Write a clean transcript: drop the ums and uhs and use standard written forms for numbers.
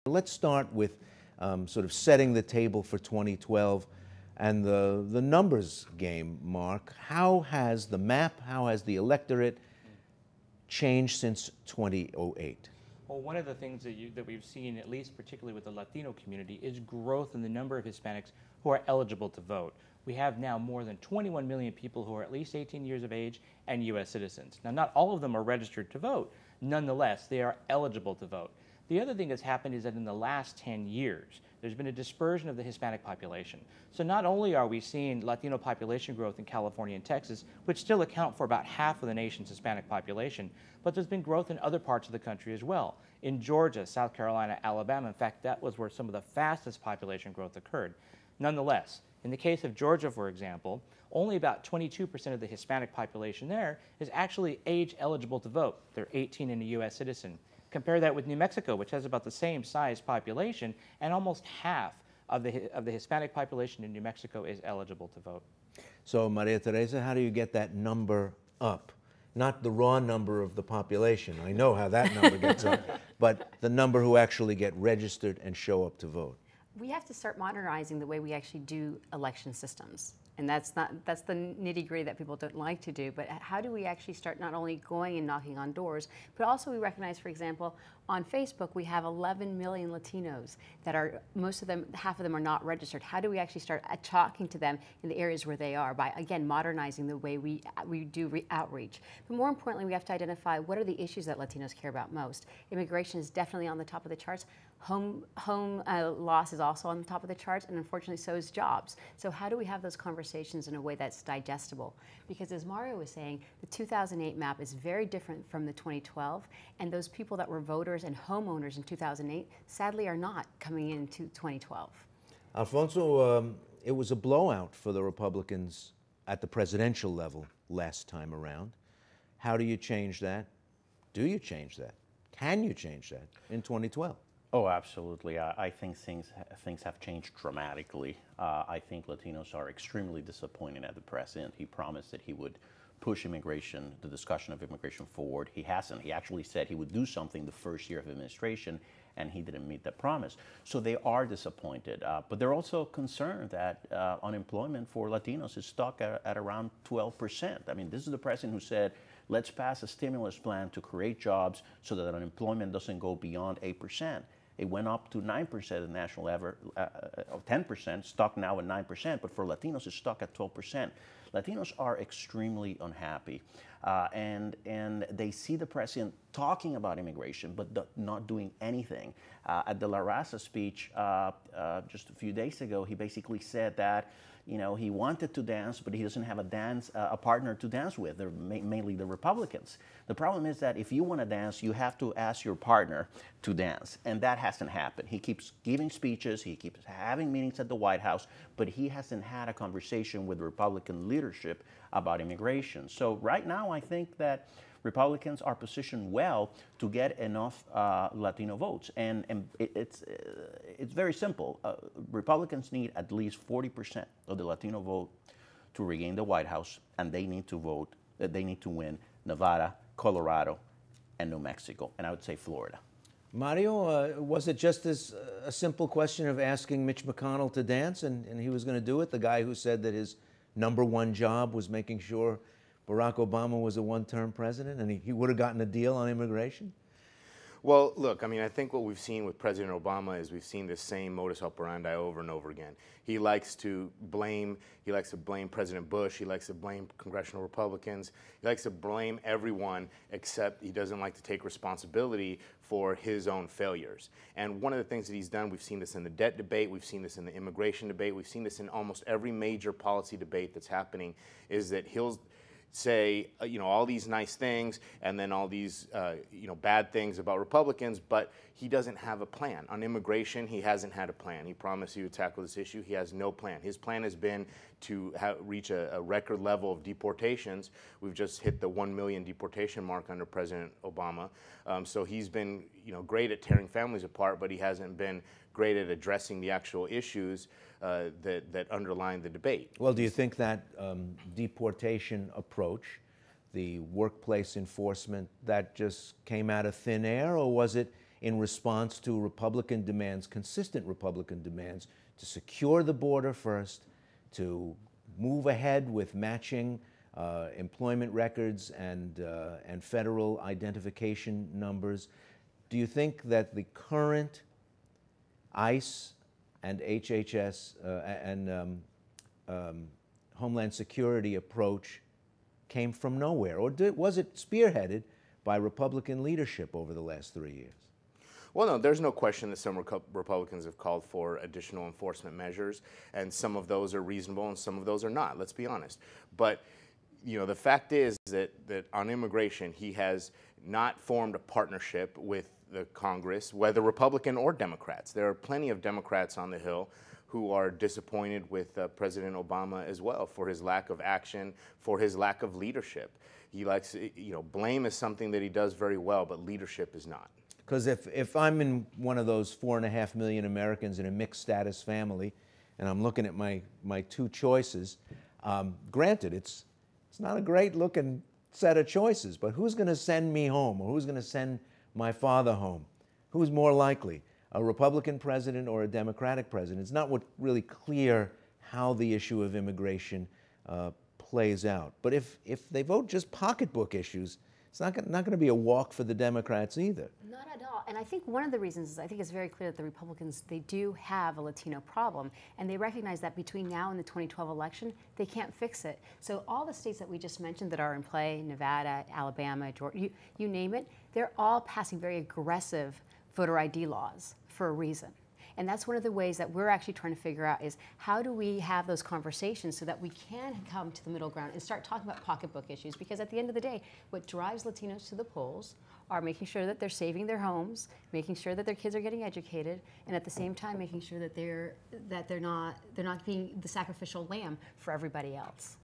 Let's start with sort of setting the table for 2012 and the numbers game, Mark. How has the map, how has the electorate changed since 2008? Well, one of the things that we've seen, at least particularly with the Latino community, is growth in the number of Hispanics who are eligible to vote. We have now more than 21 million people who are at least 18 years of age and U.S. citizens. Now, not all of them are registered to vote. Nonetheless, they are eligible to vote. The other thing that's happened is that in the last 10 years, there's been a dispersion of the Hispanic population. So not only are we seeing Latino population growth in California and Texas, which still account for about half of the nation's Hispanic population, but there's been growth in other parts of the country as well. In Georgia, South Carolina, Alabama, in fact, that was where some of the fastest population growth occurred. Nonetheless, in the case of Georgia, for example, only about 22% of the Hispanic population there is actually age eligible to vote. They're 18 and a U.S. citizen. Compare that with New Mexico, which has about the same size population, and almost half of the Hispanic population in New Mexico is eligible to vote. So, Maria Teresa, how do you get that number up? Not the raw number of the population. I know how that number gets up, but the number who actually get registered and show up to vote. We have to start modernizing the way we actually do election systems. And that's the nitty-gritty that people don't like to do. But how do we actually start not only going and knocking on doors, but also we recognize, for example, on Facebook we have 11 million Latinos that are, most of them, half of them are not registered. How do we actually start talking to them in the areas where they are by, again, modernizing the way we do outreach? But more importantly, we have to identify what are the issues that Latinos care about most. Immigration is definitely on the top of the charts. Home loss is also on the top of the charts, and unfortunately so is jobs. So how do we have those conversations in a way that's digestible? Because as Mario was saying, the 2008 map is very different from the 2012, and those people that were voters and homeowners in 2008 sadly are not coming into 2012. Alfonso, it was a blowout for the Republicans at the presidential level last time around. How do you change that? Do you change that? Can you change that in 2012? Oh, absolutely. I think things have changed dramatically. I think Latinos are extremely disappointed at the president. He promised that he would push immigration, the discussion of immigration forward. He hasn't. He actually said he would do something the first year of administration, and he didn't meet that promise. So they are disappointed. But they're also concerned that unemployment for Latinos is stuck at around 12%. I mean, this is the president who said, let's pass a stimulus plan to create jobs so that unemployment doesn't go beyond 8%. It went up to 9% the national average of 10%, stuck now at 9%, but for Latinos it's stuck at 12%. Latinos are extremely unhappy, and they see the president talking about immigration but not doing anything. At the La Raza speech just a few days ago, he basically said that he wanted to dance, but he doesn't have a partner to dance with. They're mainly the Republicans. The problem is that if you want to dance, you have to ask your partner to dance, and that hasn't happened. He keeps giving speeches, he keeps having meetings at the White House, but he hasn't had a conversation with the Republican leadership about immigration. So right now, I think that Republicans are positioned well to get enough Latino votes, and it's very simple. Republicans need at least 40% of the Latino vote to regain the White House, and they need to vote. They need to win Nevada, Colorado, and New Mexico, and I would say Florida. Mario, was it just as a simple question of asking Mitch McConnell to dance, and he was going to do it? The guy who said that his #1 job was making sure Barack Obama was a one-term president, and he would have gotten a deal on immigration? Well, look, I mean, I think what we've seen with President Obama is we've seen the same modus operandi over and over again. He likes to blame President Bush. He likes to blame congressional Republicans. He likes to blame everyone, except he doesn't like to take responsibility for his own failures. And one of the things that he's done, we've seen this in the debt debate, we've seen this in the immigration debate, we've seen this in almost every major policy debate that's happening, is that he'll say, all these nice things and then all these, bad things about Republicans, but he doesn't have a plan. On immigration, he hasn't had a plan. He promised he would tackle this issue. He has no plan. His plan has been to reach a record level of deportations. We've just hit the 1 million deportation mark under President Obama. So he's been, great at tearing families apart, but he hasn't been great at addressing the actual issues that underlie the debate. Well, do you think that deportation approach, the workplace enforcement, that just came out of thin air, or was it in response to Republican demands, consistent Republican demands, to secure the border first, to move ahead with matching employment records and federal identification numbers. Do you think that the current ICE and HHS and Homeland Security approach came from nowhere? Or was it spearheaded by Republican leadership over the last 3 years? Well, no, there's no question that some Republicans have called for additional enforcement measures, and some of those are reasonable and some of those are not, let's be honest. But the fact is that on immigration, he has not formed a partnership with the Congress, whether Republican or Democrats. There are plenty of Democrats on the Hill who are disappointed with President Obama as well for his lack of action, for his lack of leadership. He likes, blame is something that he does very well, but leadership is not. Because if I'm in one of those 4.5 million Americans in a mixed status family, and I'm looking at my two choices, granted, it's not a great looking set of choices, but who's going to send me home, or who's going to send my father home? Who's more likely, a Republican president or a Democratic president? It's not really clear how the issue of immigration plays out. But if they vote just pocketbook issues, it's not going to be a walk for the Democrats either. Not at all. And I think one of the reasons is I think it's very clear that the Republicans, they do have a Latino problem, and they recognize that between now and the 2012 election, they can't fix it. So all the states that we just mentioned that are in play, Nevada, Alabama, Georgia, you name it, they're all passing very aggressive voter ID laws for a reason. And that's one of the ways that we're actually trying to figure out is how do we have those conversations so that we can come to the middle ground and start talking about pocketbook issues, because at the end of the day, what drives Latinos to the polls are making sure that they're saving their homes, making sure that their kids are getting educated, and at the same time making sure that they're not being the sacrificial lamb for everybody else.